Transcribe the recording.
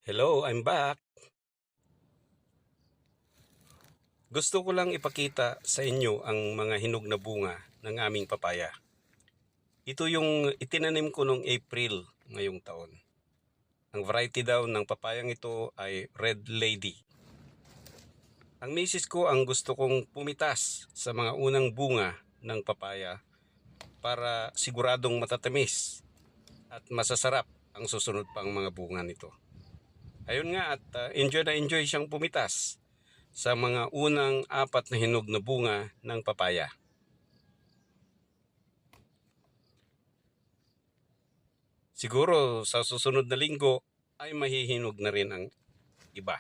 Hello, I'm back. Gusto ko lang ipakita sa inyo ang mga hinog na bunga ng aming papaya. Ito yung itinanim ko noong April ngayong taon. Ang variety daw ng papayang ito ay Red Lady. Ang misis ko ang gusto kong pumitas sa mga unang bunga ng papaya para siguradong matatamis at masasarap ang susunod pang mga bunga nito. Ayun nga at enjoy na enjoy siyang pumitas sa mga unang 4 na hinog na bunga ng papaya. Siguro sa susunod na linggo ay mahihinog na rin ang iba.